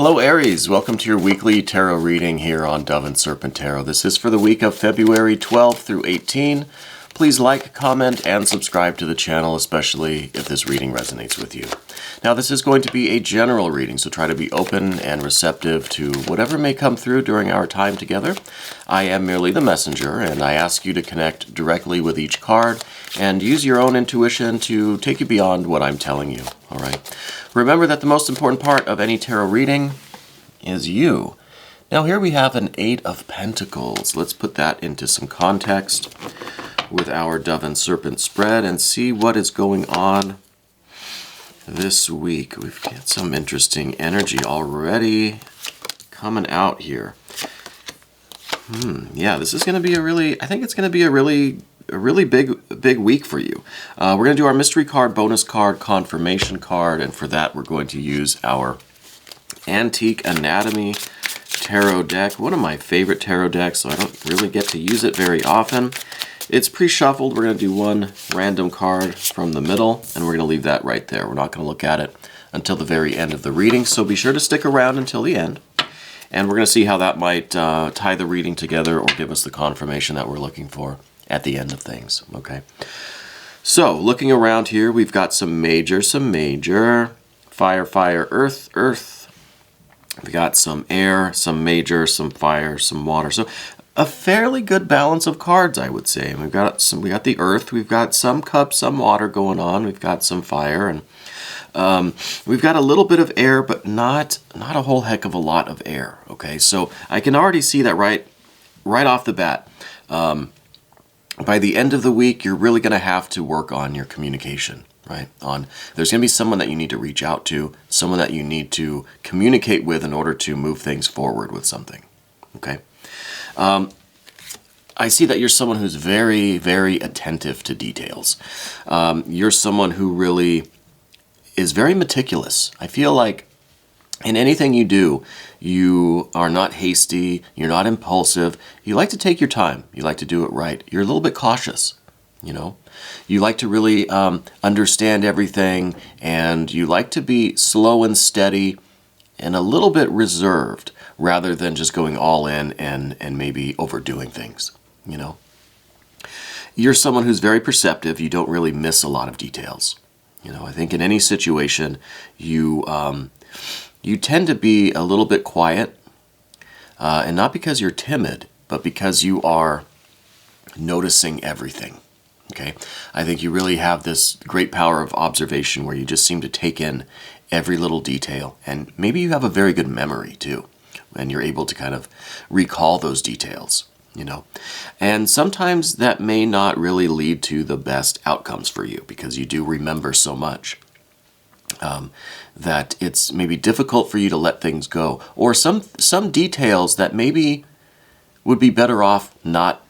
Hello Aries, welcome to your weekly tarot reading here on Dove and Serpent Tarot. This is for the week of February 12th through 18. Please like, comment, and subscribe to the channel, especially if this reading resonates with you. Now this is going to be a general reading, so try to be open and receptive to whatever may come through during our time together. I am merely the messenger, and I ask you to connect directly with each card and use your own intuition to take you beyond what I'm telling you, all right? Remember that the most important part of any tarot reading is you. Now here we have an Eight of Pentacles. Let's put that into some context with our Dove and Serpent spread and see what is going on this week. We've got some interesting energy already coming out here. Yeah, this is going to be I think it's going to be a really big week for you. We're going to do our mystery card, bonus card, confirmation card, and for that we're going to use our Antique Anatomy tarot deck, one of my favorite tarot decks, so I don't really get to use it very often. It's pre-shuffled. We're going to do one random card from the middle, and we're going to leave that right there. We're not going to look at it until the very end of the reading, so be sure to stick around until the end. And we're going to see how that might tie the reading together or give us the confirmation that we're looking for at the end of things, okay? So, looking around here, we've got some major, fire, earth. We've got some air, some major, some fire, some water. So, a fairly good balance of cards, I would say. We got the earth, we've got some cups, some water going on, we've got some fire, and we've got a little bit of air, but not a whole heck of a lot of air, okay? So I can already see that right off the bat. By the end of the week, you're really going to have to work on your communication, right? There's going to be someone that you need to reach out to, someone that you need to communicate with in order to move things forward with something, okay? I see that you're someone who's very, very attentive to details. You're someone who really is very meticulous. I feel like in anything you do, you are not hasty, you're not impulsive. You like to take your time. You like to do it right. You're a little bit cautious, you know. You like to really understand everything, and you like to be slow and steady and a little bit reserved rather than just going all in and maybe overdoing things, you know. You're someone who's very perceptive. You don't really miss a lot of details. You know, I think in any situation, you tend to be a little bit quiet, and not because you're timid, but because you are noticing everything, okay? I think you really have this great power of observation where you just seem to take in every little detail, and maybe you have a very good memory too, and you're able to kind of recall those details, you know? And sometimes that may not really lead to the best outcomes for you because you do remember so much. That it's maybe difficult for you to let things go, or some details that maybe would be better off not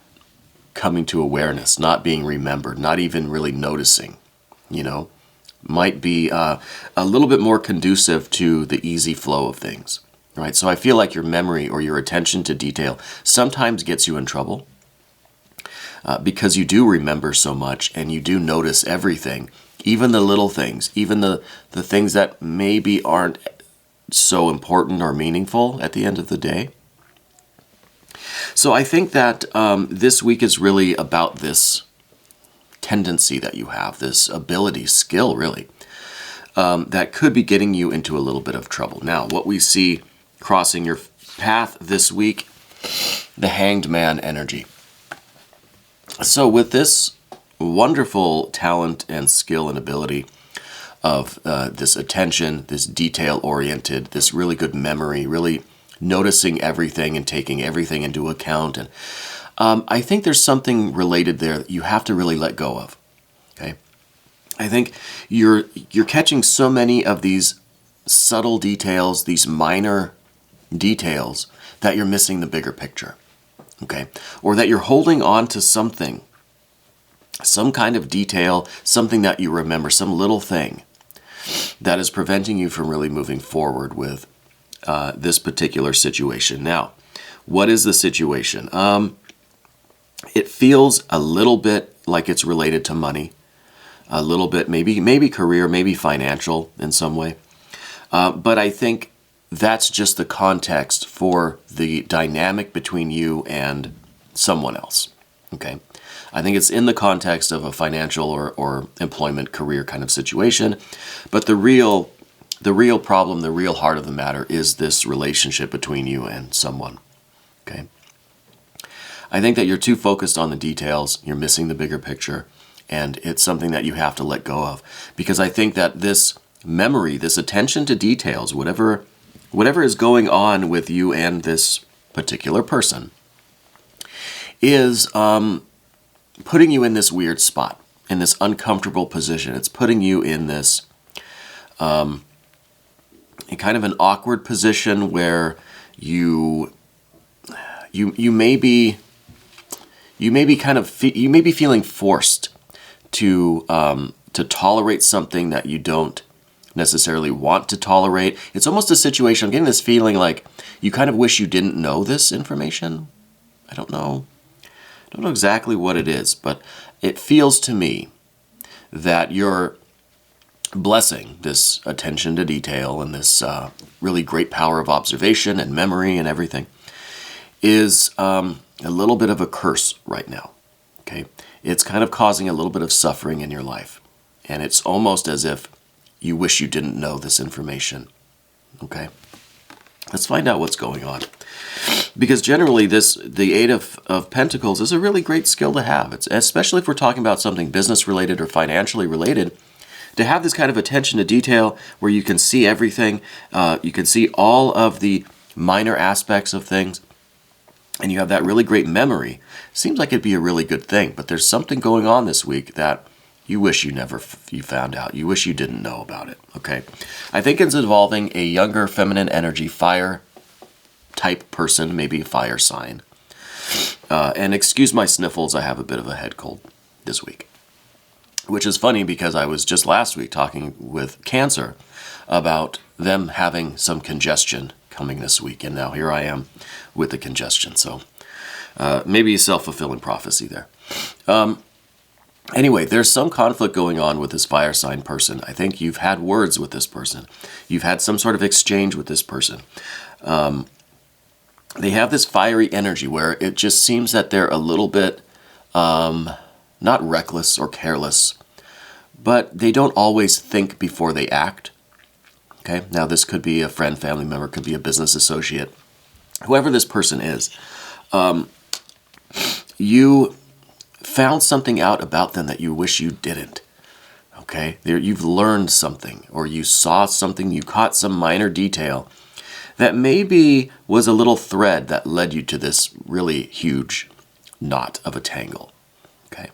coming to awareness, not being remembered, not even really noticing, you know, might be a little bit more conducive to the easy flow of things, right? So I feel like your memory or your attention to detail sometimes gets you in trouble because you do remember so much and you do notice everything. Even the little things, even the things that maybe aren't so important or meaningful at the end of the day. So I think that this week is really about this tendency that you have, this ability, skill really, that could be getting you into a little bit of trouble. Now, what we see crossing your path this week, the Hanged Man energy. So with this wonderful talent and skill and ability of this attention, this detail-oriented, this really good memory, really noticing everything and taking everything into account. And I think there's something related there that you have to really let go of, okay? I think you're catching so many of these subtle details, these minor details, that you're missing the bigger picture, okay? Or that you're holding on to something, some kind of detail, something that you remember, some little thing that is preventing you from really moving forward with this particular situation. Now, what is the situation? It feels a little bit like it's related to money, a little bit maybe career, maybe financial in some way. But I think that's just the context for the dynamic between you and someone else. Okay? I think it's in the context of a financial or employment career kind of situation. But the real problem, the real heart of the matter is this relationship between you and someone. Okay? I think that you're too focused on the details. You're missing the bigger picture. And it's something that you have to let go of. Because I think that this memory, this attention to details, whatever is going on with you and this particular person, is putting you in this weird spot, in this uncomfortable position. It's putting you in this in kind of an awkward position where you may be feeling forced to tolerate something that you don't necessarily want to tolerate. It's almost a situation, I'm getting this feeling like you kind of wish you didn't know this information. I don't know exactly what it is, but it feels to me that you're blessing this attention to detail and this really great power of observation and memory and everything is a little bit of a curse right now. Okay? It's kind of causing a little bit of suffering in your life. And it's almost as if you wish you didn't know this information. Okay? Let's find out what's going on. Because generally, the Eight of Pentacles is a really great skill to have. It's, especially if we're talking about something business-related or financially related, to have this kind of attention to detail where you can see everything, you can see all of the minor aspects of things, and you have that really great memory. Seems like it'd be a really good thing, but there's something going on this week that you wish you found out. You wish you didn't know about it, okay? I think it's involving a younger feminine energy, fire type person, maybe a fire sign. And excuse my sniffles, I have a bit of a head cold this week. Which is funny because I was just last week talking with Cancer about them having some congestion coming this week. And now here I am with the congestion. So maybe a self-fulfilling prophecy there. Anyway, there's some conflict going on with this fire sign person. I think you've had words with this person. You've had some sort of exchange with this person. They have this fiery energy where it just seems that they're a little bit not reckless or careless, but they don't always think before they act. Okay, now this could be a friend, family member, could be a business associate, whoever this person is. You found something out about them that you wish you didn't. Okay, you've learned something, or you saw something, you caught some minor detail that maybe was a little thread that led you to this really huge knot of a tangle. Okay.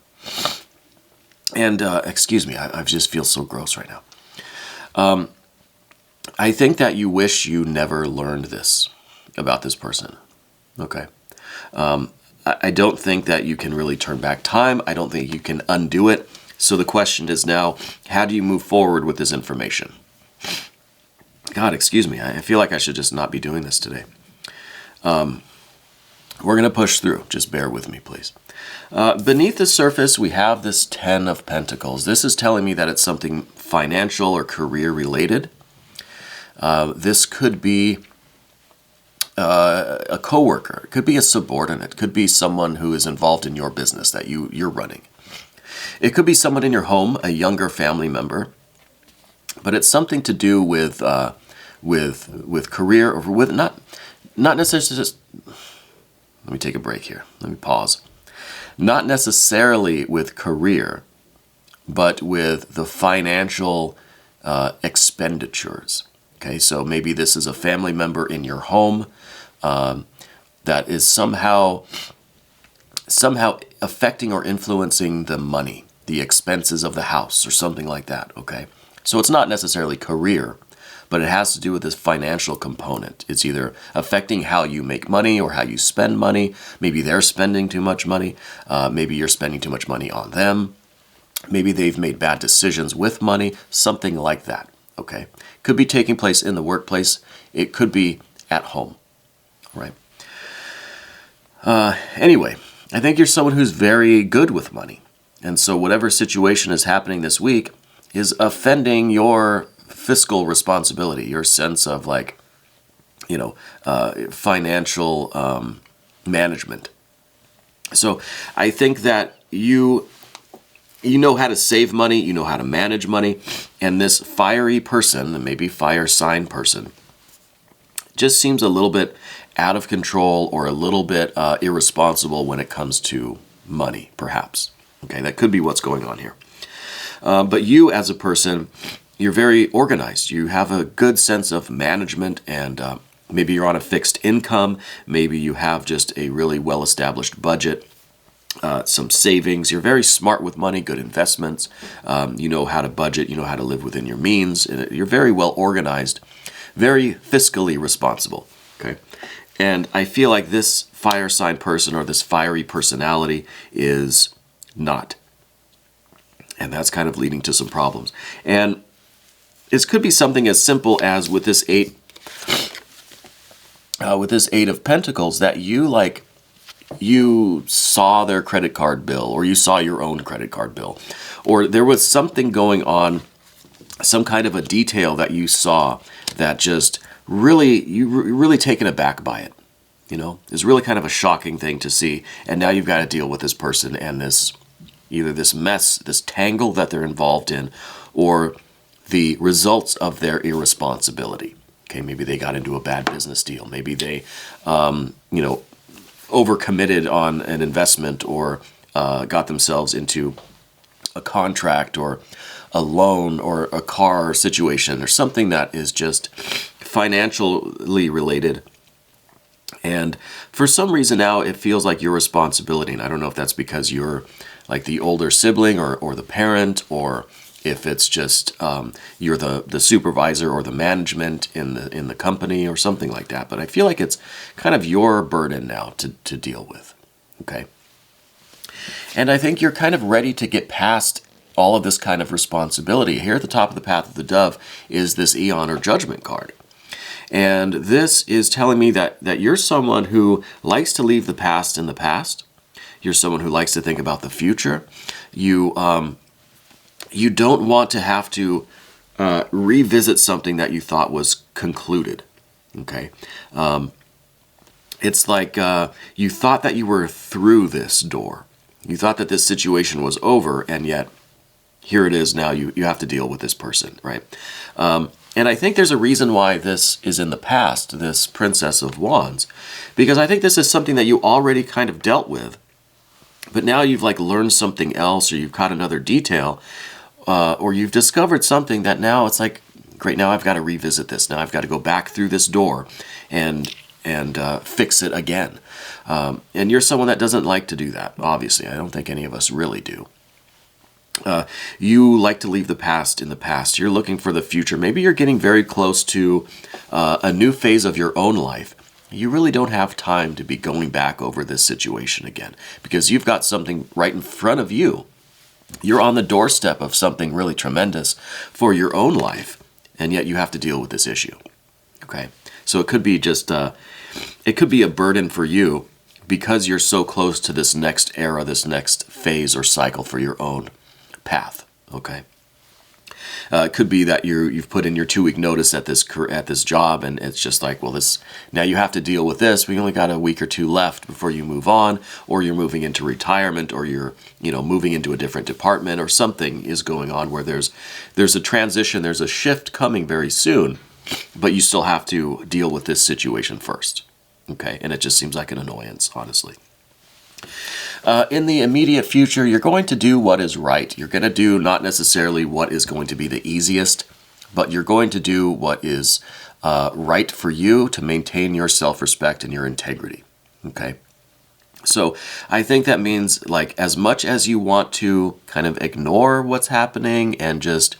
And excuse me, I just feel so gross right now. I think that you wish you never learned this about this person. Okay. I don't think that you can really turn back time. I don't think you can undo it. So the question is now, how do you move forward with this information? God, excuse me. I feel like I should just not be doing this today. We're going to push through. Just bear with me, please. Beneath the surface, we have this 10 of Pentacles. This is telling me that it's something financial or career related. This could be a coworker. It could be a subordinate. It could be someone who is involved in your business that you're running. It could be someone in your home, a younger family member. But it's something to do with career, or with not necessarily just. Let me take a break here. Let me pause. Not necessarily with career, but with the financial expenditures. Okay, so maybe this is a family member in your home that is somehow affecting or influencing the money, the expenses of the house, or something like that. Okay, so it's not necessarily career, but it has to do with this financial component. It's either affecting how you make money or how you spend money. Maybe they're spending too much money. Maybe you're spending too much money on them. Maybe they've made bad decisions with money, something like that. Okay, could be taking place in the workplace. It could be at home, right? Anyway, I think you're someone who's very good with money. And so whatever situation is happening this week is offending your fiscal responsibility, your sense of like, financial management. So I think that you know how to save money, you know how to manage money, and this fiery person, maybe fire sign person, just seems a little bit out of control or a little bit irresponsible when it comes to money, perhaps. Okay, that could be what's going on here. But you as a person, you're very organized. You have a good sense of management, and maybe you're on a fixed income. Maybe you have just a really well-established budget, some savings. You're very smart with money, good investments. You know how to budget. You know how to live within your means. You're very well organized, very fiscally responsible. Okay, and I feel like this fire sign person or this fiery personality is not. And that's kind of leading to some problems. And this could be something as simple as with this eight of Pentacles, that you saw their credit card bill, or you saw your own credit card bill, or there was something going on, some kind of a detail that you saw that just really, you were really taken aback by it. It's really kind of a shocking thing to see. And now you've got to deal with this person and either this mess, this tangle that they're involved in, or the results of their irresponsibility. Okay, maybe they got into a bad business deal. Maybe they, overcommitted on an investment, or got themselves into a contract or a loan or a car situation or something that is just financially related. And for some reason now it feels like your responsibility. And I don't know if that's because you're like the older sibling or the parent, or if it's just you're the supervisor or the management in the company or something like that. But I feel like it's kind of your burden now to deal with. Okay. And I think you're kind of ready to get past all of this kind of responsibility. Here at the top of the Path of the Dove is this Eon or Judgment card. And this is telling me that you're someone who likes to leave the past in the past. You're someone who likes to think about the future. You don't want to have to revisit something that you thought was concluded. Okay, it's like you thought that you were through this door. You thought that this situation was over, and yet here it is now. You have to deal with this person, right? And I think there's a reason why this is in the past, this Princess of Wands, because I think this is something that you already kind of dealt with. But now you've learned something else, or you've caught another detail, or you've discovered something that now it's like, great, now I've got to revisit this. Now I've got to go back through this door and fix it again. And you're someone that doesn't like to do that, obviously. I don't think any of us really do. You like to leave the past in the past. You're looking for the future. Maybe you're getting very close to a new phase of your own life. You really don't have time to be going back over this situation again, because you've got something right in front of you. You're on the doorstep of something really tremendous for your own life, and yet you have to deal with this issue. Okay, so it could be just it could be a burden for you because you're so close to this next era, this next phase or cycle for your own path. Okay. It could be that you've put in your 2-week notice at this job, and it's just like, well, now you have to deal with this. We only got a week or two left before you move on, or you're moving into retirement, or you're moving into a different department, or something is going on where there's a transition, there's a shift coming very soon, but you still have to deal with this situation first. Okay, and it just seems like an annoyance, honestly. In the immediate future, you're going to do what is right. You're going to do not necessarily what is going to be the easiest, but you're going to do what is right for you to maintain your self-respect and your integrity. Okay? So I think that means, as much as you want to kind of ignore what's happening and just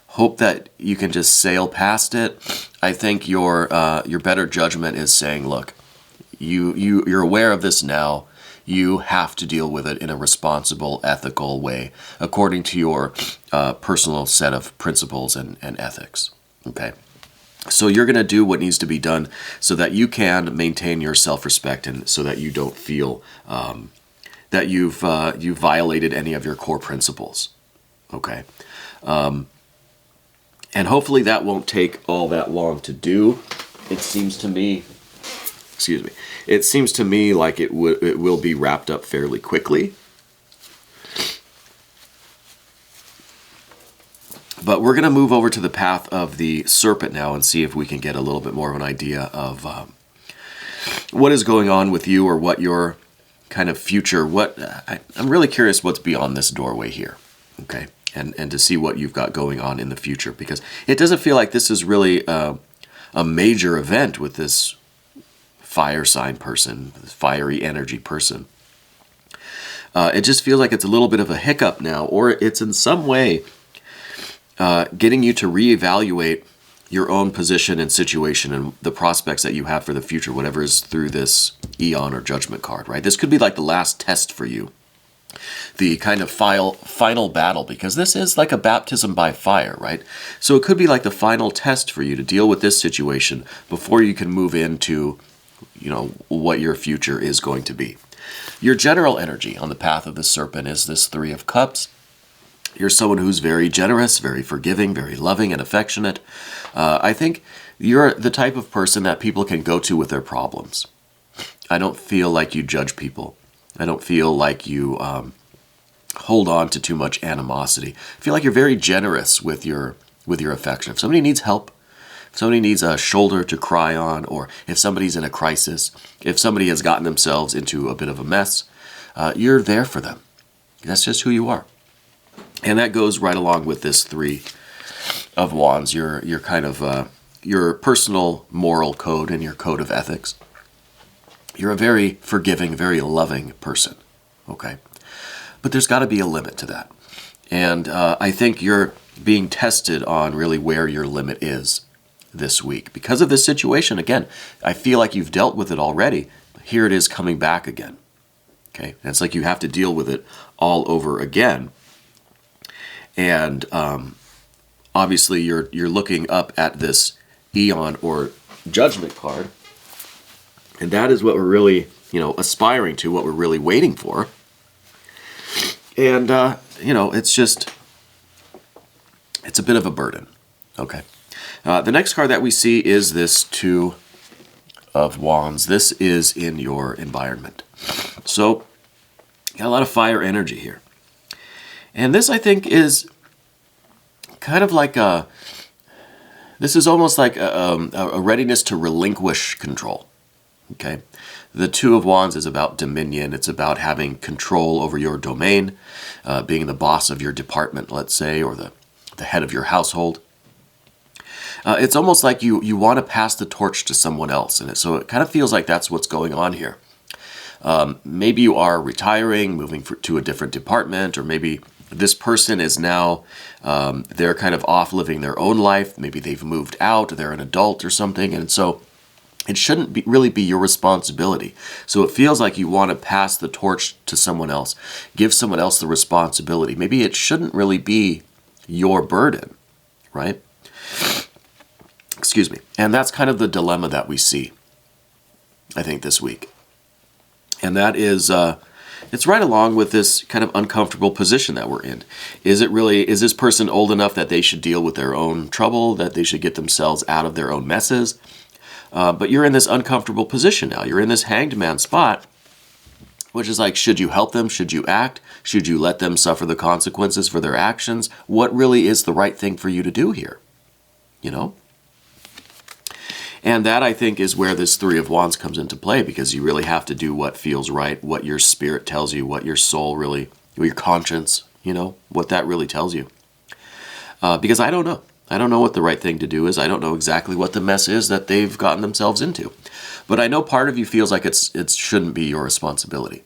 hope that you can just sail past it, I think your better judgment is saying, look, you're aware of this now. You have to deal with it in a responsible, ethical way, according to your personal set of principles and ethics. Okay? So you're going to do what needs to be done so that you can maintain your self-respect, and so that you don't feel that you've violated any of your core principles. Okay? And hopefully that won't take all that long to do. it seems to me, excuse me, it seems to me like it will be wrapped up fairly quickly. But we're going to move over to the path of the Serpent now and see if we can get a little bit more of an idea of what is going on with you, or what your kind of future, I'm really curious what's beyond this doorway here, okay? And to see what you've got going on in the future, because it doesn't feel like this is really a major event with this fire sign person, this fiery energy person. It just feels like it's a little bit of a hiccup now, or it's in some way getting you to reevaluate your own position and situation and the prospects that you have for the future, whatever is through this Eon or Judgment card, right? This could be like the last test for you, the kind of final battle, because this is like a baptism by fire, right? So it could be like the final test for you to deal with this situation before you can move into, you know, what your future is going to be. Your general energy on the path of the Serpent is this Three of Cups. You're someone who's very generous, very forgiving, very loving and affectionate. I think you're the type of person that people can go to with their problems. I don't feel like you judge people. I don't feel like you hold on to too much animosity. I feel like you're very generous with your affection. If somebody needs help, if somebody needs a shoulder to cry on, or if somebody's in a crisis, if somebody has gotten themselves into a bit of a mess, you're there for them. That's just who you are. And that goes right along with this Three of Wands, your kind of your personal moral code and your code of ethics. You're a very forgiving, very loving person, okay? But there's got to be a limit to that. And I think you're being tested on really where your limit is this week. Because of this situation, again, I feel like you've dealt with it already. Here it is coming back again, okay? And it's like you have to deal with it all over again. And obviously you're looking up at this Eon or Judgment card, and that is what we're really, you know, aspiring to, what we're really waiting for. And you know, it's a bit of a burden. Okay. The next card that we see is this Two of Wands. This is in your environment. So, got a lot of fire energy here. And this, I think, is kind of like this is almost like a readiness to relinquish control, okay? The Two of Wands is about dominion. It's about having control over your domain, being the boss of your department, let's say, or the head of your household. It's almost like you want to pass the torch to someone else, and so it kind of feels like that's what's going on here. Maybe you are retiring, moving to a different department, or maybe this person is now, they're kind of off living their own life. Maybe they've moved out, they're an adult or something, and so it shouldn't really be your responsibility. So it feels like you want to pass the torch to someone else, give someone else the responsibility. Maybe it shouldn't really be your burden, right? Excuse me. And that's kind of the dilemma that we see, I think, this week. And that is, it's right along with this kind of uncomfortable position that we're in. Is this person old enough that they should deal with their own trouble, that they should get themselves out of their own messes? But you're in this uncomfortable position now. You're in this hanged man spot, which is like, should you help them? Should you act? Should you let them suffer the consequences for their actions? What really is the right thing for you to do here? You know? And that, I think, is where this Three of Wands comes into play, because you really have to do what feels right, what your spirit tells you, what your soul really, your conscience, you know, what that really tells you. Because I don't know. I don't know what the right thing to do is. I don't know exactly what the mess is that they've gotten themselves into. But I know part of you feels like it shouldn't be your responsibility.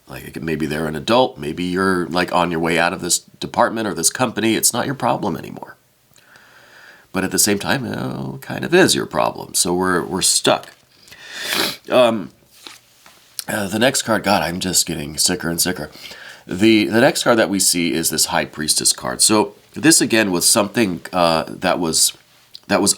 Like maybe they're an adult. Maybe you're like on your way out of this department or this company. It's not your problem anymore. But at the same time, it kind of is your problem. So we're stuck. The next card, God, I'm just getting sicker and sicker. The next card that we see is this High Priestess card. So this again was something that was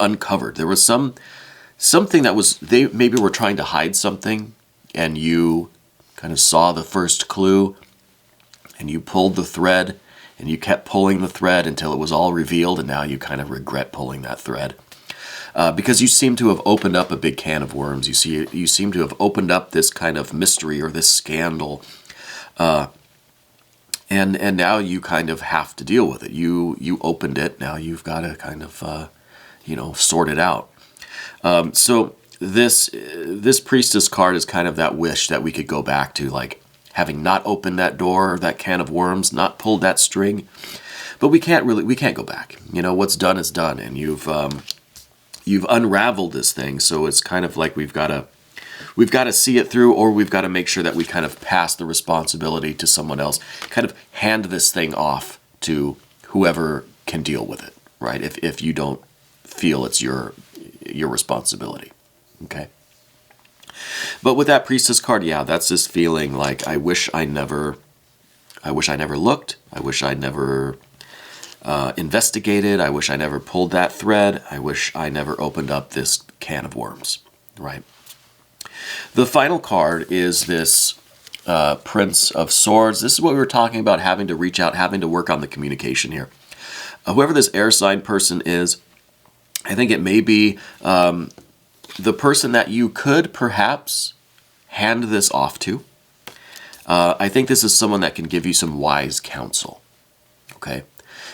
uncovered. There was something that was, they maybe were trying to hide something, and you kind of saw the first clue, and you pulled the thread, and you kept pulling the thread until it was all revealed, and now you kind of regret pulling that thread. because you seem to have opened up a big can of worms. You seem to have opened up this kind of mystery or this scandal, and now you kind of have to deal with it. You opened it. Now you've got to kind of sort it out. So this priestess card is kind of that wish that we could go back to, like having not opened that door or that can of worms, not pulled that string. But we can't go back. What's done is done, and you've unraveled this thing. So it's kind of like we've got to see it through, or we've got to make sure that we kind of pass the responsibility to someone else, kind of hand this thing off to whoever can deal with it, right? If you don't feel it's your responsibility, okay? But with that priestess card, yeah, that's this feeling like I wish I never looked. I wish I never investigated. I wish I never pulled that thread. I wish I never opened up this can of worms, right? The final card is this Prince of Swords. This is what we were talking about, having to reach out, having to work on the communication here. Whoever this air sign person is, I think it may be the person that you could perhaps hand this off to. I think this is someone that can give you some wise counsel, okay?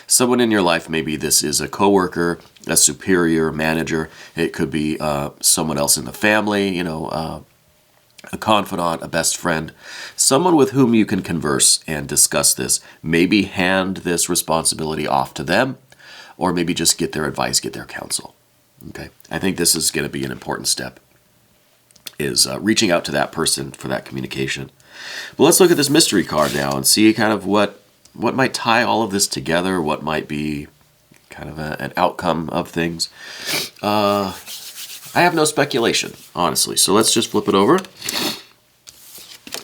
Someone in your life, maybe this is a coworker, a superior, manager. It could be someone else in the family, a confidant, a best friend, someone with whom you can converse and discuss this. Maybe hand this responsibility off to them, or maybe just get their advice, get their counsel. Okay, I think this is going to be an important step, is reaching out to that person for that communication. But let's look at this mystery card now and see kind of what might tie all of this together, what might be kind of an outcome of things. I have no speculation, honestly, so let's just flip it over.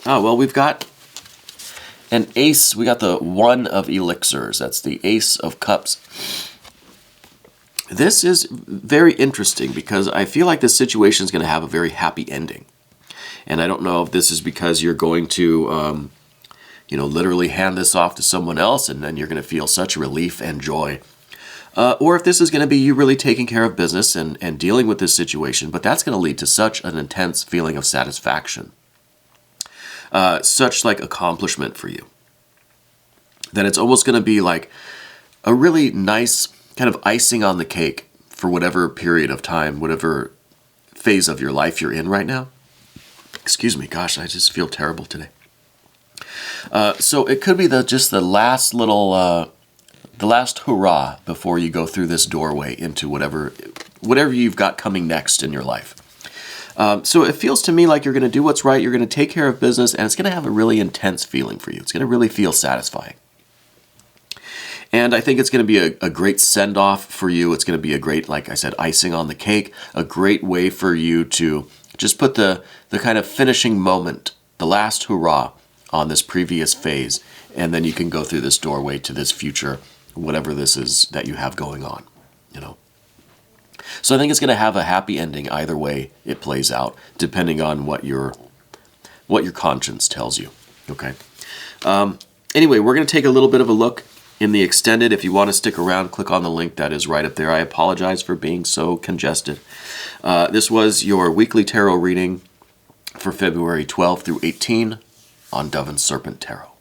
Oh, well, we've got an ace. We got the one of elixirs. That's the Ace of Cups. This is very interesting because I feel like this situation is going to have a very happy ending. And I don't know if this is because you're going to, literally hand this off to someone else and then you're going to feel such relief and joy. Or if this is going to be you really taking care of business and dealing with this situation, but that's going to lead to such an intense feeling of satisfaction. Such like accomplishment for you. That it's almost going to be like a really nice kind of icing on the cake for whatever period of time, whatever phase of your life you're in right now. Excuse me, gosh, I just feel terrible today. So it could be just the last little, the last hurrah before you go through this doorway into whatever you've got coming next in your life. So it feels to me like you're going to do what's right, you're going to take care of business, and it's going to have a really intense feeling for you. It's going to really feel satisfying. And I think it's going to be a great send-off for you. It's going to be a great, like I said, icing on the cake, a great way for you to just put the kind of finishing moment, the last hurrah on this previous phase, and then you can go through this doorway to this future, whatever this is that you have going on, So I think it's going to have a happy ending either way it plays out, depending on what your conscience tells you, okay? Anyway, we're going to take a little bit of a look in the extended. If you want to stick around, click on the link that is right up there. I apologize for being so congested. This was your weekly tarot reading for February 12 through 18 on Dove and Serpent Tarot.